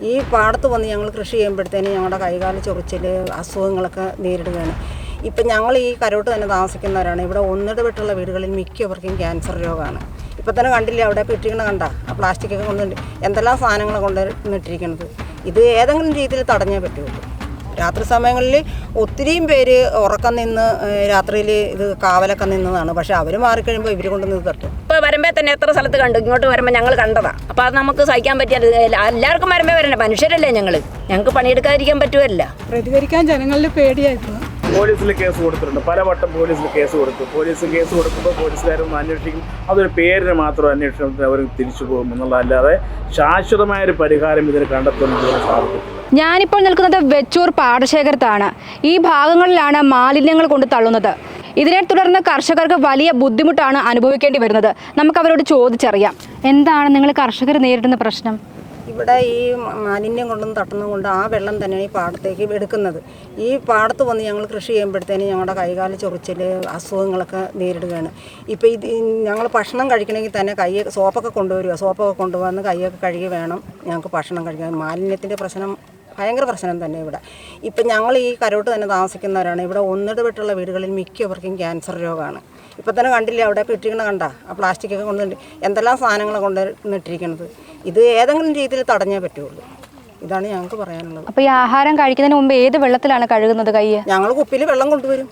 ഈ പാടത്ത് വന്ന് ഞങ്ങൾ കൃഷി ചെയ്യുമ്പോഴത്തേനും ഞങ്ങളുടെ കൈകാല ചൊറിച്ചിൽ അസുഖങ്ങളൊക്കെ നേരിടുകയാണ്. ഇപ്പം ഞങ്ങൾ ഈ കരോട്ട് തന്നെ താമസിക്കുന്നവരാണ്. ഇവിടെ ഒന്നിടവിട്ടുള്ള വീടുകളിൽ മിക്കവർക്കും ക്യാൻസർ രോഗമാണ്. ഇപ്പം തന്നെ കണ്ടില്ലേ അവിടെ ഇട്ടിരിക്കണ കണ്ട ആ പ്ലാസ്റ്റിക്കൊക്കെ കൊണ്ട് എന്തെല്ലാം സാധനങ്ങൾ കൊണ്ടുവന്നിട്ടിരിക്കുന്നത്. ഇത് ഏതെങ്കിലും രീതിയിൽ തടഞ്ഞേ പറ്റുള്ളൂ. രാത്രി സമയങ്ങളിൽ ഒത്തിരിയും പേര് ഉറക്കം നിന്ന് രാത്രിയിൽ ഇത് കാവലൊക്കെ നിന്നതാണ്. പക്ഷെ അവർ മാറിക്കഴിയുമ്പോൾ ഇവർ കൊണ്ടുവന്ന് തട്ടും. ഇപ്പോൾ വരുമ്പോൾ തന്നെ എത്ര സ്ഥലത്ത് കണ്ടു, ഇങ്ങോട്ട് വരുമ്പോൾ ഞങ്ങൾ കണ്ടതാണ്. അപ്പോൾ അത് നമുക്ക് സഹിക്കാൻ പറ്റിയത് എല്ലാവർക്കും വരുമ്പോൾ വരണ്ടേ, മനുഷ്യരല്ലേ ഞങ്ങൾക്ക് പണിയെടുക്കാതിരിക്കാൻ പറ്റുമല്ല. പ്രതികരിക്കാൻ ജനങ്ങളിൽ പേടിയായിപ്പോൾ പോലീസിൽ കേസ് കൊടുത്തിട്ടുണ്ട്. പലവട്ടം പോലീസിൽ കേസ് കൊടുത്തു. പോലീസ് കേസ് കൊടുക്കുമ്പോൾ പോലീസുകാരൊന്ന് അന്വേഷിക്കും. അതൊരു പേരിന് മാത്രം അന്വേഷണത്തിന് അവർ തിരിച്ചു പോകും എന്നുള്ളതല്ലാതെ ശാശ്വതമായൊരു പരിഹാരം ഇതിന് കണ്ടെത്തുന്നതിന് സാധിക്കും. ഞാനിപ്പോൾ നിൽക്കുന്നത് വെച്ചൂർ പാടശേഖരത്താണ്. ഈ ഭാഗങ്ങളിലാണ് മാലിന്യങ്ങൾ കൊണ്ട് തള്ളുന്നത്. ഇതിനെ തുടർന്ന് കർഷകർക്ക് വലിയ ബുദ്ധിമുട്ടാണ് അനുഭവിക്കേണ്ടി വരുന്നത്. നമുക്ക് അവരോട് ചോദിച്ചറിയാം, എന്താണ് നിങ്ങൾ കർഷകർ നേരിടുന്ന പ്രശ്നം? ഇവിടെ ഈ മാലിന്യം കൊണ്ടൊന്നും തട്ടുന്നത് കൊണ്ട് ആ വെള്ളം തന്നെയാണ് ഈ പാടത്തേക്ക് എടുക്കുന്നത്. ഈ പാടത്ത് വന്ന് ഞങ്ങൾ കൃഷി ചെയ്യുമ്പോഴത്തേനും ഞങ്ങളുടെ കൈകാല ചൊറിച്ചിൽ അസുഖങ്ങളൊക്കെ നേരിടുകയാണ്. ഇപ്പോൾ ഇത് ഞങ്ങൾ ഭക്ഷണം കഴിക്കണമെങ്കിൽ തന്നെ സോപ്പൊക്കെ കൊണ്ടുവരിക. സോപ്പൊക്കെ കൊണ്ടുവന്ന് കൈയൊക്കെ കഴുകി വേണം ഞങ്ങൾക്ക് ഭക്ഷണം കഴിക്കാൻ. മാലിന്യത്തിൻ്റെ പ്രശ്നം ഭയങ്കര പ്രശ്നം തന്നെ ഇവിടെ. ഇപ്പം ഞങ്ങൾ ഈ കരോട്ട് തന്നെ താമസിക്കുന്നവരാണ്. ഇവിടെ ഒന്നിടവിട്ടുള്ള വീടുകളിൽ മിക്കവർക്കും ക്യാൻസർ രോഗമാണ്. ഇപ്പം തന്നെ കണ്ടില്ലേ അവിടെ ഇട്ടിരിക്കണ കണ്ട ആ പ്ലാസ്റ്റിക്കൊക്കെ കൊണ്ട് എന്തെല്ലാം സാധനങ്ങൾ കൊണ്ടുവന്നിട്ടിരിക്കുന്നത്. ഇത് ഏതെങ്കിലും രീതിയിൽ തടഞ്ഞേ പറ്റുള്ളൂ. ഇതാണ് ഞങ്ങൾക്ക് പറയാനുള്ളത്. അപ്പോൾ ഈ ആഹാരം കഴിക്കുന്നതിന് മുമ്പ് ഏത് വെള്ളത്തിലാണ് കഴുകുന്നത് കൈ? ഞങ്ങൾ കുപ്പിയിൽ വെള്ളം കൊണ്ടുവരും.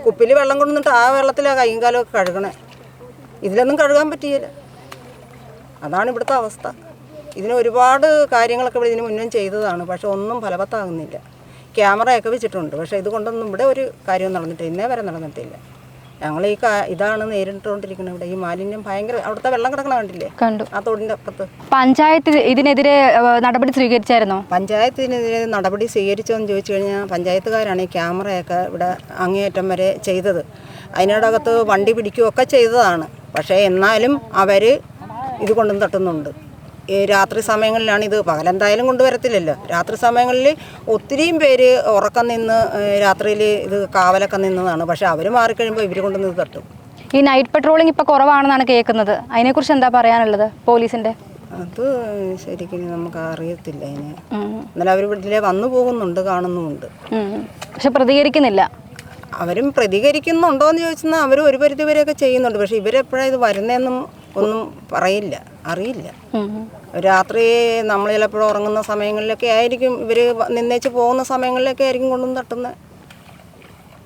കുപ്പിയിൽ വെള്ളം കൊണ്ടുവന്നിട്ട് ആ വെള്ളത്തിലാണ് കൈയും കാലമൊക്കെ കഴുകണേ. ഇതിലൊന്നും കഴുകാൻ പറ്റിയില്ല. അതാണ് ഇവിടുത്തെ അവസ്ഥ. ഇതിന് ഒരുപാട് കാര്യങ്ങളൊക്കെ ഇവിടെ ഇതിന് മുന്നേ ചെയ്തതാണ്. പക്ഷെ ഒന്നും ഫലവത്താകുന്നില്ല. ക്യാമറയൊക്കെ വെച്ചിട്ടുണ്ട്. പക്ഷേ ഇതുകൊണ്ടൊന്നും ഇവിടെ ഒരു കാര്യവും നടന്നിട്ടില്ല. ഇന്നേ വരെ നടന്നിട്ടില്ല. ഞങ്ങൾ ഈ ഇതാണ് നേരിട്ടുകൊണ്ടിരിക്കുന്നത്. ഇവിടെ ഈ മാലിന്യം ഭയങ്കര. അവിടുത്തെ വെള്ളം കിടക്കണ കണ്ടില്ലേ? കണ്ടു. ആ തോടിൻ്റെ അപ്പുറത്ത്. പഞ്ചായത്ത് ഇതിനെതിരെ നടപടി സ്വീകരിച്ചായിരുന്നോ? പഞ്ചായത്തിനെതിരെ നടപടി സ്വീകരിച്ചോന്ന് ചോദിച്ചു കഴിഞ്ഞാൽ പഞ്ചായത്തുകാരാണ് ഈ ക്യാമറയൊക്കെ ഇവിടെ അങ്ങേയറ്റം വരെ ചെയ്തത്. അതിനോടകത്ത് വണ്ടി പിടിക്കുകയൊക്കെ ചെയ്തതാണ്. പക്ഷേ എന്നാലും അവർ ഇത് കൊണ്ടുവന്ന് തട്ടുന്നുണ്ട്. ഈ രാത്രി സമയങ്ങളിലാണ് ഇത്. പകലെന്തായാലും കൊണ്ടുവരത്തില്ലല്ലോ. രാത്രി സമയങ്ങളിൽ ഒത്തിരിയും പേര് ഉറക്കം നിന്ന് രാത്രിയിൽ ഇത് കാവലൊക്കെ നിന്നതാണ്. പക്ഷെ അവർ മാറിക്കഴിയുമ്പോൾ ഇവർ കൊണ്ടുവന്ന് തട്ടും. ഈ നൈറ്റ് പെട്രോളിംഗ് ഇപ്പോൾ കുറവാണെന്നാണ് കേൾക്കുന്നത്. അതിനെക്കുറിച്ച് എന്താ പറയാനുള്ളത് പോലീസിൻ്റെ? അത് ശരിക്കും നമുക്ക് അറിയത്തില്ല. അതിന് എന്നാലും അവർ വീട്ടിലെ വന്നു പോകുന്നുണ്ട്, കാണുന്നുമുണ്ട്. പക്ഷെ പ്രതികരിക്കുന്നില്ല. അവരും പ്രതികരിക്കുന്നുണ്ടോ എന്ന് ചോദിച്ചാൽ അവർ ഒരു പരിധി വരെയൊക്കെ ചെയ്യുന്നുണ്ട്. പക്ഷെ ഇവരെപ്പോഴാണ് ഇത് വരുന്നതെന്നും ഒന്നും പറയില്ല, അറിയില്ല. രാത്രി നമ്മൾ ചിലപ്പോഴും ഉറങ്ങുന്ന സമയങ്ങളിലൊക്കെ ആയിരിക്കും ഇവർ നിന്നേച്ച് പോകുന്ന സമയങ്ങളിലൊക്കെ ആയിരിക്കും കൊണ്ടുവന്ന് തട്ടുന്നത്.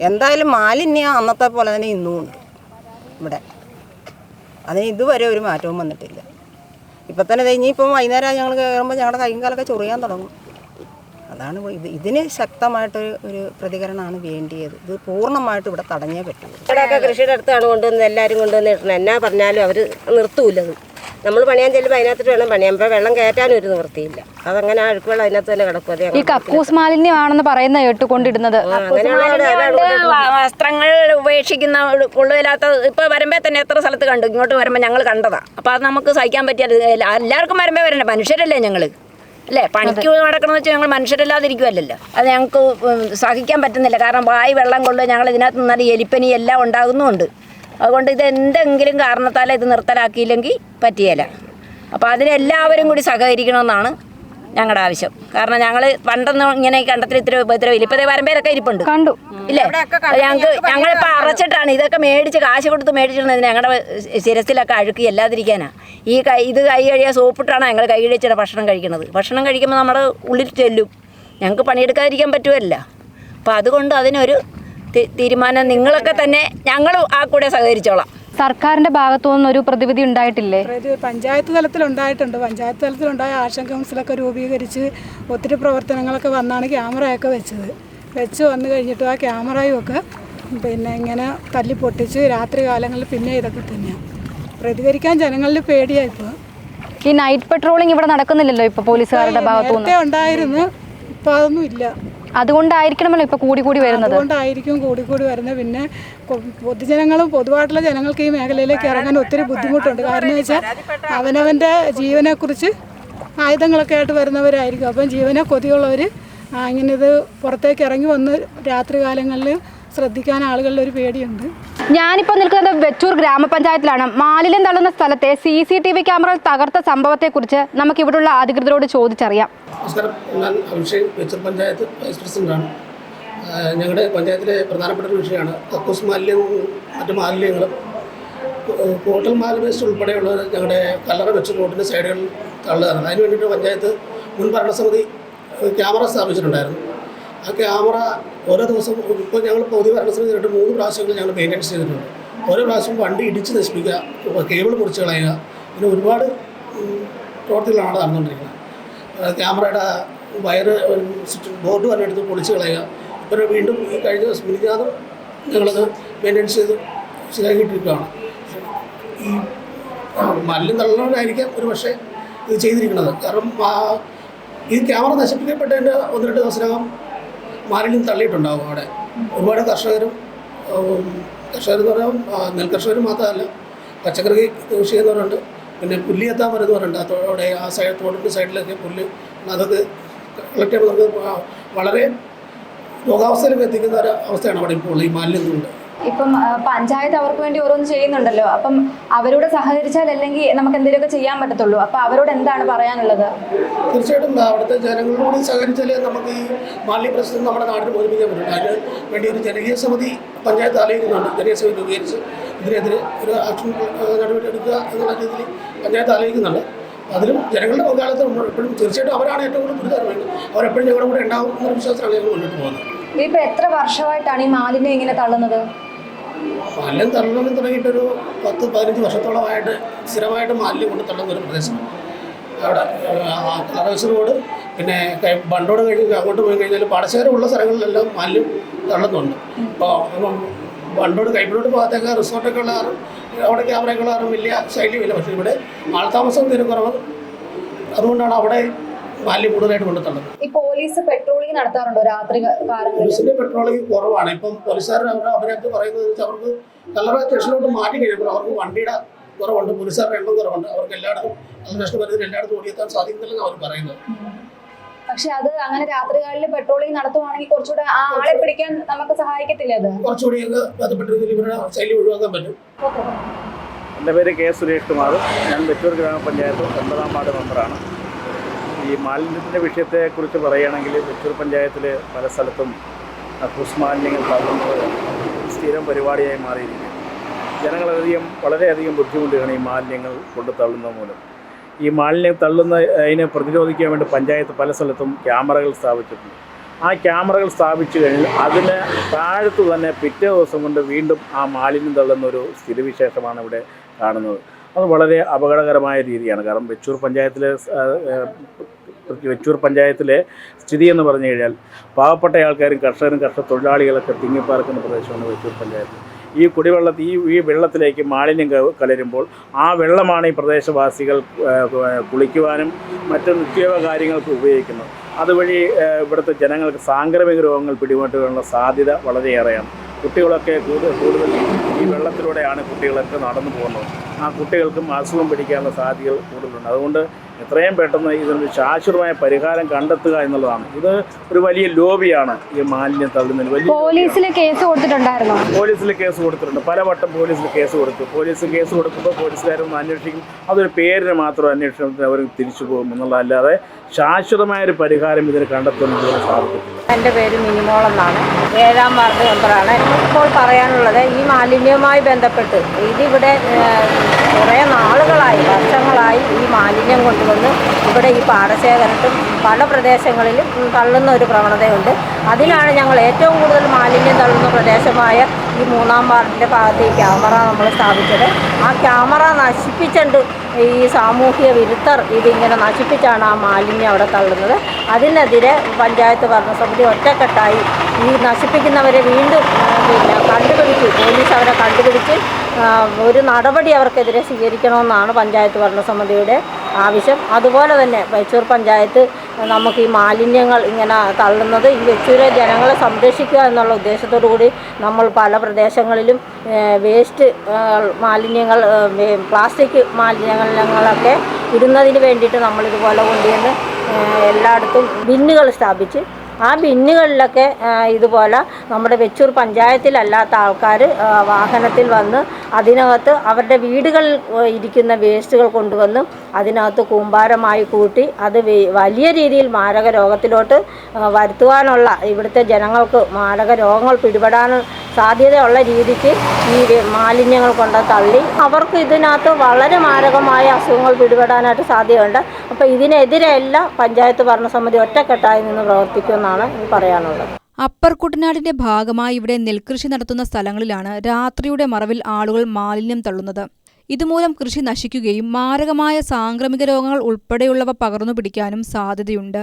എന്തായാലും മാലിന്യം അന്നത്തെ പോലെ തന്നെ ഇന്നുമുണ്ട് ഇവിടെ. അതിന് ഇതുവരെ ഒരു മാറ്റവും വന്നിട്ടില്ല. ഇപ്പം തന്നെ ഇനിയിപ്പം വൈകുന്നേരം ഞങ്ങൾ കയറുമ്പോൾ ഞങ്ങളുടെ കൈയും കാലൊക്കെ ചൊറിയാൻ തുടങ്ങും. അതാണ് ഇതിന് ശക്തമായിട്ടൊരു പ്രതികരണമാണ് വേണ്ടിയത്. ഇത് പൂർണ്ണമായിട്ട് ഇവിടെ തടഞ്ഞേ പറ്റുള്ളൂ. ഇവിടെയൊക്കെ കൃഷിയുടെ അടുത്താണ് കൊണ്ടുവന്ന് എല്ലാവരും കൊണ്ടുവന്ന് ഇടണം. എന്നാ പറഞ്ഞാലും അവർ നിർത്തൂല്ലത്. നമ്മൾ പണിയാൻ ചെല്ലുമ്പോൾ അതിനകത്ത് വേണം പണിയാൻ. ഇപ്പോൾ വെള്ളം കയറ്റാനും ഒരു നിവൃത്തിയില്ല. അതങ്ങനെ അഴുക്ക് വെള്ളം അതിനകത്ത് തന്നെ കിടക്കും. ഈ കക്കൂസ് മാലിന്യമാണെന്ന് പറയുന്ന കേട്ടുകൊണ്ടിടുന്നത്. വസ്ത്രങ്ങൾ ഉപേക്ഷിക്കുന്ന കൊള്ളുകയില്ലാത്ത ഇപ്പോൾ വരുമ്പോൾ തന്നെ എത്ര സ്ഥലത്ത് കണ്ടു, ഇങ്ങോട്ട് വരുമ്പോൾ ഞങ്ങൾ കണ്ടതാണ്. അപ്പോൾ അത് നമുക്ക് സഹിക്കാൻ പറ്റിയത് എല്ലാവർക്കും വരുമ്പോൾ വരണ്ടേ, മനുഷ്യരല്ലേ അല്ലേ? പണിക്ക് നടക്കണമെന്ന് വെച്ചാൽ ഞങ്ങൾ മനുഷ്യരല്ലാതിരിക്കുമല്ലോ. അത് ഞങ്ങൾക്ക് സഹിക്കാൻ പറ്റുന്നില്ല. കാരണം വായി വെള്ളം കൊണ്ട് ഞങ്ങൾ ഇതിനകത്ത് നിന്നാൽ എലിപ്പനി എല്ലാം ഉണ്ടാകുന്നുമുണ്ട്. അതുകൊണ്ട് ഇത് എന്തെങ്കിലും കാരണത്താൽ ഇത് നിർത്തലാക്കിയില്ലെങ്കിൽ പറ്റിയല്ല. അപ്പോൾ അതിനെല്ലാവരും കൂടി സഹകരിക്കണമെന്നാണ് ഞങ്ങളുടെ ആവശ്യം. കാരണം ഞങ്ങൾ പണ്ടൊന്നും ഇങ്ങനെ കണ്ടത്തിൽ ഇത്ര ഉപദ്രവമില്ല. ഇപ്പോഴത്തെ വരമ്പേരൊക്കെ ഇരിപ്പുണ്ട്, കണ്ടു ഇല്ലേ? ഞങ്ങളിപ്പോൾ അറച്ചിട്ടാണ് ഇതൊക്കെ മേടിച്ച് കാശ് കൊടുത്ത് മേടിച്ചിരുന്നത്. ഞങ്ങളുടെ ശിരസിലൊക്കെ അഴുക്കി എല്ലാതിരിക്കാനാണ്. ഇത് കൈ കഴിയാൻ സോപ്പിട്ടാണ് ഞങ്ങൾ കൈ കഴിച്ചിട്ട് ഭക്ഷണം കഴിക്കുന്നത്. ഭക്ഷണം കഴിക്കുമ്പോൾ നമ്മുടെ ഉള്ളിൽ ചെല്ലും. ഞങ്ങൾക്ക് പണിയെടുക്കാതിരിക്കാൻ പറ്റുമല്ല. അപ്പോൾ അതുകൊണ്ട് അതിനൊരു തീരുമാനം നിങ്ങളൊക്കെ തന്നെ ഞങ്ങൾ ആ കൂടെ സഹകരിച്ചോളാം. സർക്കാരിൻ്റെ ഭാഗത്തു നിന്നൊരു പ്രതിവിധി ഉണ്ടായിട്ടില്ലേ? പഞ്ചായത്ത് തലത്തിലുണ്ടായിട്ടുണ്ട്. പഞ്ചായത്ത് തലത്തിലുണ്ടായ ആക്ഷൻ കൗൺസിലൊക്കെ രൂപീകരിച്ച് ഒത്തിരി പ്രവർത്തനങ്ങളൊക്കെ വന്നാണ് ക്യാമറയൊക്കെ വെച്ച് വന്നു കഴിഞ്ഞിട്ട് ആ ക്യാമറയുമൊക്കെ ഇങ്ങനെ തല്ലി പൊട്ടിച്ച് രാത്രി കാലങ്ങളിൽ പിന്നെ ഇതൊക്കെ തന്നെയാണ്. പ്രതികരിക്കാൻ ജനങ്ങളിൽ പേടിയായിപ്പോൾ. ഈ നൈറ്റ് പെട്രോളിംഗ് ഇവിടെ നടക്കുന്നില്ലല്ലോ ഇപ്പോൾ പോലീസുകാരുടെ ഭാഗത്തു നിന്ന്. ഉണ്ടായിരുന്നു, ഇപ്പോൾ അതൊന്നും ഇല്ല. അതുകൊണ്ടായിരിക്കണമല്ലോ ഇപ്പോൾ കൂടി വരുന്നത്. അതുകൊണ്ടായിരിക്കും കൂടി വരുന്നത്. പിന്നെ പൊതുജനങ്ങളും പൊതുവായിട്ടുള്ള ജനങ്ങൾക്ക് ഈ മേഖലയിലേക്ക് ഇറങ്ങാൻ ഒത്തിരി ബുദ്ധിമുട്ടുണ്ട്. കാരണം എന്ന് വെച്ചാൽ അവനവൻ്റെ ജീവനെക്കുറിച്ച് ആയുധങ്ങളൊക്കെ ആയിട്ട് വരുന്നവരായിരിക്കും. അപ്പം ജീവനെ കൊതിയുള്ളവർ ഇങ്ങനെ ഇത് പുറത്തേക്ക് ഇറങ്ങി വന്ന് രാത്രി കാലങ്ങളിൽ ശ്രദ്ധിക്കാൻ ആളുകളിൽ ഒരു പേടിയുണ്ട്. ഞാനിപ്പോൾ നിൽക്കുന്നത് വെച്ചൂർ ഗ്രാമപഞ്ചായത്തിലാണ്. മാലിന്യം തള്ളുന്ന സ്ഥലത്തെ CCTV ക്യാമറ തകർത്ത സംഭവത്തെക്കുറിച്ച് നമുക്ക് ഇവിടെയുള്ള അധികൃതരോട് ചോദിച്ചറിയാം. നമസ്കാരം. ഞാൻ അഭിഷേക് വെച്ചൂർ പഞ്ചായത്ത് വൈസ് പ്രസിഡൻ്റാണ്. ഞങ്ങളുടെ പഞ്ചായത്തിലെ പ്രധാനപ്പെട്ട ഒരു വിഷയമാണ് കക്കൂസ് മാലിന്യവും മറ്റു മാലിന്യങ്ങളും ഹോട്ടൽ മാൽ വേസ്റ്റ് ഉൾപ്പെടെയുള്ളത് ഞങ്ങളുടെ കല്ലറ വെച്ചൂർ റോഡിൻ്റെ സൈഡുകളിൽ തള്ളുകയാണ്. അതിന് വേണ്ടിയിട്ട് പഞ്ചായത്ത് മുൻ ഭരണസമിതി ക്യാമറ സ്ഥാപിച്ചിട്ടുണ്ടായിരുന്നു. ആ ക്യാമറ ഓരോ ദിവസം ഇപ്പോൾ ഞങ്ങൾ പുതിയ ഭരണസമിതി 3 പ്രാവശ്യങ്ങൾ ഞങ്ങൾ മെയിൻ്റെനൻസ് ചെയ്തിട്ടുണ്ട്. ഓരോ പ്രാവശ്യം വണ്ടി ഇടിച്ച് നശിപ്പിക്കുക, കേബിൾ മുറിച്ച് കളയുക, പിന്നെ ഒരുപാട് പ്രവർത്തികളാണ് നടന്നുകൊണ്ടിരിക്കുന്നത്. ക്യാമറയുടെ വയറ് ബോർഡ് തന്നെ എടുത്ത് പൊളിച്ച് കളയുക. ഇപ്പോൾ വീണ്ടും ഈ കഴിഞ്ഞ ദിവസം മിനിഞ്ഞാന്നും ഞങ്ങളത് മെയിൻ്റെനൻസ് ചെയ്ത് ശരിയാക്കിയിട്ടിരിക്കുകയാണ്. ഈ മാലിന്യം തള്ളുന്നവരായിരിക്കാം ഒരു പക്ഷേ ഇത് ചെയ്തിരിക്കുന്നത്. കാരണം ഈ ക്യാമറ നശിപ്പിക്കപ്പെട്ടതിൻ്റെ 1-2 ദിവസത്തിനകം മാലിന്യം തള്ളിയിട്ടുണ്ടാകും. അവിടെ ഒരുപാട് കർഷകരെന്ന് പറഞ്ഞാൽ നെൽകർഷകരും മാത്രമല്ല, പച്ചക്കറി കൃഷി ചെയ്യുന്നവരുണ്ട്, പിന്നെ പുല്ല് എത്താൻ വരുന്നവരുണ്ട്. അതോടെ ആ തോടിൻ്റെ സൈഡിലൊക്കെ പുല്ല് അതൊക്കെ കളക്ട് ചെയ്യുമ്പോൾ നമുക്ക് വളരെ രോഗാവസ്ഥയിലൊക്കെ എത്തിക്കുന്ന ഒരു അവസ്ഥയാണ് അവിടെ ഇപ്പോൾ ഈ മാലിന്യം കൊണ്ട്. ഇപ്പം പഞ്ചായത്ത് അവർക്ക് വേണ്ടി ഓരോന്ന് ചെയ്യുന്നുണ്ടല്ലോ, അപ്പം അവരോട് സഹകരിച്ചാൽ അല്ലെങ്കിൽ നമുക്ക് എന്തെങ്കിലുമൊക്കെ ചെയ്യാൻ പറ്റത്തുള്ളൂ. അപ്പം അവരോട് എന്താണ് പറയാനുള്ളത്? തീർച്ചയായിട്ടും അവിടുത്തെ ജനങ്ങളോട് സഹകരിച്ചാലേ നമുക്ക് ഈ മാലിന്യ പ്രശ്നം നമ്മുടെ നാട്ടിൽ മോചിപ്പിക്കാൻ പറ്റും. അതിന് വേണ്ടി ഒരു ജനകീയ സമിതി പഞ്ചായത്ത് ആലോചിക്കുന്നുണ്ട്. ജനകീയ സമിതി രൂപീകരിച്ച് ഇതിനെതിരെ ഒരു ആക്ഷൻ നടപടി എടുക്കുക എന്നുള്ള രീതിയിൽ പഞ്ചായത്ത് ആലോചിക്കുന്നുണ്ട്. അതിലും ജനങ്ങളുടെ പങ്കാളിത്തം എപ്പോഴും തീർച്ചയായിട്ടും അവരാണ് ഏറ്റവും കൂടുതൽ ഗുരുതരമായിട്ട് അവരെപ്പോഴും ഞങ്ങളുടെ കൂടെ ഉണ്ടാവും എന്നൊരു വിശ്വാസത്തിലാണ് ഞങ്ങൾ മുന്നോട്ട് പോകുന്നത്. ഇതിപ്പോൾ എത്ര വർഷമായിട്ടാണ് ഈ മാലിന്യം ഇങ്ങനെ തള്ളുന്നത്? മാലിന്യം തള്ളണം തുടങ്ങിയിട്ടൊരു 10-15 വർഷത്തോളമായിട്ട് സ്ഥിരമായിട്ട് മാലിന്യം കൊണ്ട് തള്ളുന്ന ഒരു പ്രദേശമാണ് അവിടെ. കലറവസ് റോഡ്, പിന്നെ ബണ്ടോട് കഴിഞ്ഞ് അങ്ങോട്ട് പോയി കഴിഞ്ഞാൽ പാടശേഖരമുള്ള സ്ഥലങ്ങളിലെല്ലാം മാലിന്യം തള്ളുന്നുണ്ട്. ഇപ്പോൾ ബണ്ടോട് കൈപ്പിലോട്ട് ഭാഗത്തേക്ക് റിസോർട്ടൊക്കെ ഉള്ള അവിടെ ക്യാമറയൊക്കെ ഉള്ള വലിയ ശൈലിയുമില്ല. പക്ഷേ ഇവിടെ ആൾതാമസം തീരെ കുറവ്, അതുകൊണ്ടാണ് അവിടെ മാലിന്യം കൂടുതലായിട്ട് കൊണ്ടുതള്ളുന്നത്. ഈ പോലീസ് പെട്രോളിംഗ് നടത്താറുണ്ടോ രാത്രി കാലങ്ങളിൽ? പോലീസിന്റെ പെട്രോളിംഗ് കുറവാണ്. ഇപ്പം പോലീസുകാർ അവരടുത്ത് പറയുന്നത് അവർക്ക് കല്ലറ സ്റ്റേഷനിലോട്ട് മാറ്റി കഴിയുമ്പോൾ അവർക്ക് വണ്ടിയുടെ കുറവുണ്ട്, പോലീസുകാരുടെ എണ്ണം കുറവുണ്ട്. അവർക്ക് എല്ലായിടത്തും അന്വേഷണ പരിധിയിൽ എല്ലായിടത്തും ഓടിയെത്താൻ സാധിക്കുന്നില്ലെന്ന് അവർ പറയുന്നത്. പക്ഷെ അത് അങ്ങനെ രാത്രികാലിൽ പെട്രോളിംഗ് നടത്തുവാണെങ്കിൽ കുറച്ചുകൂടെ ആ ആളെ പിടിക്കാൻ നമുക്ക് സഹായിക്കത്തില്ല? അത് കുറച്ചുകൂടി ബന്ധപ്പെട്ട രീതിയിൽ ഇവരുടെ ശൈലി ഒഴിവാക്കാൻ പറ്റും. എൻ്റെ പേര് കെ സുരേഷ് കുമാർ. ഞാൻ വെച്ചൂർ ഗ്രാമപഞ്ചായത്ത് 9-ാം വാർഡ് മെമ്പറാണ്. ഈ മാലിന്യത്തിൻ്റെ വിഷയത്തെക്കുറിച്ച് പറയുകയാണെങ്കിൽ വെച്ചൂർ പഞ്ചായത്തിൽ പല സ്ഥലത്തും കക്കൂസ് മാലിന്യങ്ങൾ തള്ളുന്നത് സ്ഥിരം പരിപാടിയായി മാറിയിരിക്കുന്നു. ജനങ്ങളധികം വളരെയധികം ബുദ്ധിമുട്ടുകയാണ് ഈ മാലിന്യങ്ങൾ കൊണ്ട് തള്ളുന്നത് മൂലം. ഈ മാലിന്യം അതിനെ പ്രതിരോധിക്കാൻ വേണ്ടി പഞ്ചായത്ത് പല സ്ഥലത്തും ക്യാമറകൾ സ്ഥാപിച്ചിട്ടുണ്ട്. ആ ക്യാമറകൾ സ്ഥാപിച്ചു കഴിഞ്ഞാൽ അതിന് താഴത്ത് തന്നെ പിറ്റേ ദിവസം കൊണ്ട് വീണ്ടും ആ മാലിന്യം തള്ളുന്നൊരു സ്ഥിതിവിശേഷമാണ് ഇവിടെ കാണുന്നത്. അത് വളരെ അപകടകരമായ രീതിയാണ്. കാരണം വെച്ചൂർ പഞ്ചായത്തിലെ സ്ഥിതി എന്ന് പറഞ്ഞു കഴിഞ്ഞാൽ പാവപ്പെട്ട ആൾക്കാരും കർഷകരും കർഷക തൊഴിലാളികളൊക്കെ തിങ്ങിപ്പാർക്കുന്ന പ്രദേശമാണ് വെച്ചൂർ പഞ്ചായത്ത്. ഈ വെള്ളത്തിലേക്ക് മാലിന്യം കലരുമ്പോൾ ആ വെള്ളമാണ് ഈ പ്രദേശവാസികൾ കുളിക്കുവാനും മറ്റ് നിത്യോപ കാര്യങ്ങൾക്ക് ഉപയോഗിക്കുന്നത്. അതുവഴി ഇവിടുത്തെ ജനങ്ങൾക്ക് സാംക്രമിക രോഗങ്ങൾ പിടിപെട്ടുള്ള സാധ്യത വളരെയേറെയാണ്. കുട്ടികളൊക്കെ കൂടുതൽ ഈ വെള്ളത്തിലൂടെയാണ് കുട്ടികളൊക്കെ നടന്നു പോകുന്നത്. ആ കുട്ടികൾക്കും അസുഖം പിടിക്കാനുള്ള സാധ്യതകൾ കൂടുതലുണ്ട്. അതുകൊണ്ട് എത്രയും പെട്ടെന്ന് ഇതിനൊരു ശാശ്വതമായ പരിഹാരം കണ്ടെത്തുക എന്നുള്ളതാണ്. ഇത് ഒരു വലിയ ലോബിയാണ് ഈ മാലിന്യം തള്ളുന്നതിന്. വലിയ പോലീസിൽ കേസ് കൊടുത്തിട്ടുണ്ടായിരുന്നോ? പോലീസിൽ കേസ് കൊടുത്തിട്ടുണ്ട്. പലവട്ടം പോലീസിൽ കേസ് കൊടുത്തു. പോലീസ് കേസ് കൊടുക്കുമ്പോൾ പോലീസുകാരൊന്നും അന്വേഷിക്കും. അതൊരു പേരിന് മാത്രം അന്വേഷണത്തിന് അവർ തിരിച്ചു പോകും എന്നുള്ളതല്ലാതെ ശാശ്വതമായൊരു പരിഹാരം ഇതിന് കണ്ടെത്തുന്നതിന് സാധിക്കത്തില്ല. എൻ്റെ പേര് മിനിമോളെന്നാണ്. 7-ാം വാർഡ് മെമ്പറാണ്. ഇപ്പോൾ പറയാനുള്ളത് ഈ മാലിന്യവുമായി ബന്ധപ്പെട്ട് ഇതിവിടെ കുറേ നാളുകളായി, വർഷങ്ങളായി ഈ മാലിന്യം കൊണ്ടുവന്ന് ഇവിടെ ഈ പാടശേഖരത്തും പല പ്രദേശങ്ങളിലും തള്ളുന്ന ഒരു പ്രവണതയുണ്ട്. അതിനാണ് ഞങ്ങൾ ഏറ്റവും കൂടുതൽ മാലിന്യം തള്ളുന്ന പ്രദേശമായ ഈ 3-ാം വാർഡിൻ്റെ ഭാഗത്ത് ഈ ക്യാമറ നമ്മൾ സ്ഥാപിച്ചത്. ആ ക്യാമറ നശിപ്പിച്ചുകൊണ്ട് ഈ സാമൂഹ്യ വിരുദ്ധർ ഇതിങ്ങനെ നശിപ്പിച്ചാണ് ആ മാലിന്യം അവിടെ തള്ളുന്നത്. അതിനെതിരെ പഞ്ചായത്ത് ഭരണസമിതി ഒറ്റക്കെട്ടായി ഈ നശിപ്പിക്കുന്നവരെ വീണ്ടും കണ്ടുപിടിച്ച് പോലീസ് അവരെ കണ്ടുപിടിച്ച് ഒരു നടപടി അവർക്കെതിരെ സ്വീകരിക്കണമെന്നാണ് പഞ്ചായത്ത് ഭരണസമിതിയുടെ ആവശ്യം. അതുപോലെ തന്നെ വെച്ചൂർ പഞ്ചായത്ത് നമുക്ക് ഈ മാലിന്യങ്ങൾ ഇങ്ങനെ തള്ളുന്നത് ഈ വെച്ചൂരെ ജനങ്ങളെ സംരക്ഷിക്കുക എന്നുള്ള ഉദ്ദേശത്തോടു കൂടി നമ്മൾ പല പ്രദേശങ്ങളിലും വേസ്റ്റ് മാലിന്യങ്ങൾ, പ്ലാസ്റ്റിക് മാലിന്യങ്ങളൊക്കെ ഇടുന്നതിന് വേണ്ടിയിട്ട് നമ്മളിതുപോലെ കൊണ്ടുവന്ന് എല്ലായിടത്തും ബിന്നുകൾ സ്ഥാപിച്ച് ആ ബിന്നുകളിലൊക്കെ ഇതുപോലെ നമ്മുടെ വെച്ചൂർ പഞ്ചായത്തിലല്ലാത്ത ആൾക്കാർ വാഹനത്തിൽ വന്ന് അതിനകത്ത് അവരുടെ വീടുകളിൽ ഇരിക്കുന്ന വേസ്റ്റുകൾ കൊണ്ടുവന്ന് അതിനകത്ത് കൂമ്പാരമായി കൂട്ടി അത് വലിയ രീതിയിൽ മാരക രോഗത്തിലോട്ട് വരുത്തുവാനുള്ള ഇവിടുത്തെ ജനങ്ങൾക്ക് മാരക രോഗങ്ങൾ പിടിപെടാൻ സാധ്യതയുള്ള രീതിക്ക് ഈ മാലിന്യങ്ങൾ കൊണ്ട് തള്ളി അവർക്ക് ഇതിനകത്ത് വളരെ മാരകമായ അസുഖങ്ങൾ പിടിപെടാനായിട്ട് സാധ്യതയുണ്ട്. അപ്പോൾ ഇതിനെതിരെയെല്ലാം പഞ്ചായത്ത് ഭരണസമിതി ഒറ്റക്കെട്ടായി നിന്ന് പ്രവർത്തിക്കുമെന്നാണ് എനിക്ക് പറയാനുള്ളത്. അപ്പർ കുട്ടനാടിന്റെ ഭാഗമായി ഇവിടെ നെൽകൃഷി നടത്തുന്ന സ്ഥലങ്ങളിലാണ് രാത്രിയുടെ മറവിൽ ആളുകൾ മാലിന്യം തള്ളുന്നത്. ഇതുമൂലം കൃഷി നശിക്കുകയും മാരകമായ സാംക്രമിക രോഗങ്ങൾ ഉൾപ്പെടെയുള്ളവ പകർന്നു പിടിക്കാനും സാധ്യതയുണ്ട്.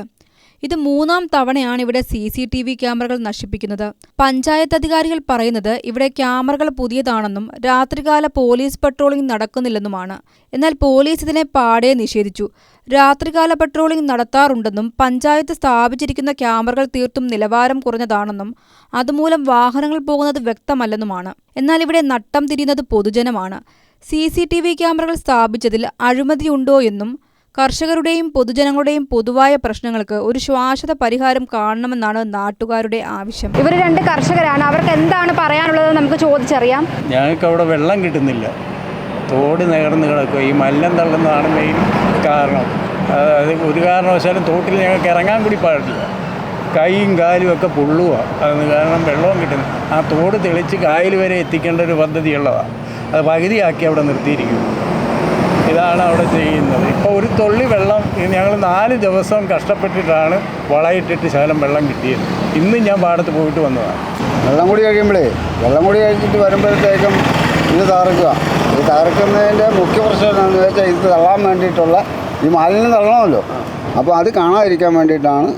ഇത് 3-ാം തവണയാണ് ഇവിടെ CCTV ക്യാമറകൾ നശിപ്പിക്കുന്നത്. പഞ്ചായത്ത് അധികാരികൾ പറയുന്നത് ഇവിടെ ക്യാമറകൾ പുതിയതാണെന്നും രാത്രികാല പോലീസ് പട്രോളിംഗ് നടക്കുന്നില്ലെന്നുമാണ്. എന്നാൽ പോലീസ് ഇതിനെ പാടെ നിഷേധിച്ചു. രാത്രികാല പട്രോളിംഗ് നടത്താറുണ്ടെന്നും പഞ്ചായത്ത് സ്ഥാപിച്ചിരിക്കുന്ന ക്യാമറകൾ തീർത്തും നിലവാരം കുറഞ്ഞതാണെന്നും അതുമൂലം വാഹനങ്ങൾ പോകുന്നത് വ്യക്തമല്ലെന്നുമാണ്. എന്നാൽ ഇവിടെ നട്ടം തിരിയുന്നത് പൊതുജനമാണ്. CCTV ക്യാമറകൾ സ്ഥാപിച്ചതിൽ അഴിമതിയുണ്ടോ എന്നും കർഷകരുടെയും പൊതുജനങ്ങളുടെയും പൊതുവായ പ്രശ്നങ്ങൾക്ക് ഒരു ശാശ്വത പരിഹാരം കാണണമെന്നാണ് നാട്ടുകാരുടെ ആവശ്യം. ഇവർ 2 കർഷകരാണ്. അവർക്ക് എന്താണ് പറയാനുള്ളത് നമുക്ക് ചോദിച്ചറിയാം. ഞങ്ങൾക്ക് അവിടെ വെള്ളം കിട്ടുന്നില്ല, തോട് നികർന്ന് കിടക്കുക. ഈ മലിനം തള്ളുന്നതാണ് മെയിൻ കാരണം. അത് ഒരു കാരണവശാലും തോട്ടിൽ ഞങ്ങൾക്ക് ഇറങ്ങാൻ കൂടി പാടില്ല. കൈയും കാലും ഒക്കെ പൊള്ളുക. അത് കാരണം വെള്ളവും കിട്ടുന്നു. ആ തോട് തെളിച്ച് കായൽ വരെ എത്തിക്കേണ്ട ഒരു പദ്ധതിയുള്ളതാണ്. അത് പകുതിയാക്കി അവിടെ നിർത്തിയിരിക്കുന്നു. ഇതാണ് അവിടെ ചെയ്യുന്നത്. ഇപ്പോൾ ഒരു തുള്ളി വെള്ളം ഞങ്ങൾ 4 ദിവസം കഷ്ടപ്പെട്ടിട്ടാണ് വളയിട്ടിട്ട് ശകലം വെള്ളം കിട്ടിയത്. ഇന്നും ഞാൻ പാടത്ത് പോയിട്ട് വന്നതാണ്. വെള്ളം കൂടി കഴിച്ചിട്ട് വരുമ്പോഴത്തേക്കും ഇത് തകർക്കുക. ഈ തകർക്കുന്നതിൻ്റെ മുഖ്യ പ്രശ്നം എന്താണെന്ന് വെച്ചാൽ ഇത് തള്ളാൻ വേണ്ടിയിട്ടുള്ള ഈ മാലിന്യം തള്ളണമല്ലോ. അപ്പോൾ അത് കാണാതിരിക്കാൻ വേണ്ടിയിട്ടാണ്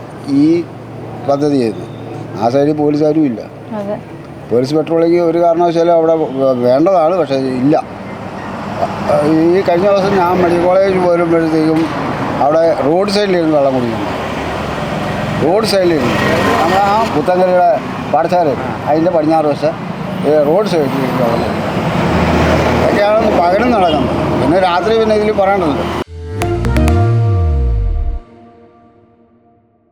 ഈ പദ്ധതി ചെയ്യുന്നത്. ആ സൈഡിൽ പോലീസുകാരും ഇല്ല. പോലീസ് പെട്രോളിങ് ഒരു കാരണവശാലും അവിടെ വേണ്ടതാണ്, പക്ഷേ ഇല്ല. ഈ കഴിഞ്ഞ ദിവസം ഞാൻ മെഡിക്കൽ കോളേജ് പോരുമ്പോഴത്തേക്കും അവിടെ റോഡ് സൈഡിലിരുന്ന് വെള്ളം കുടിക്കുന്നു. റോഡ് സൈഡിലിരുന്ന് നമ്മൾ ആ പുത്തങ്കരയുടെ പാഠശാല അതിൻ്റെ പടിഞ്ഞാറ് വശം റോഡ് സൈഡിലിരുന്ന് വെള്ളം കുടിക്കുന്നു. അതൊക്കെയാണ് പകരം നടക്കുന്നത്. പിന്നെ രാത്രി പിന്നെ ഇതിൽ പറയണ്ടല്ലോ.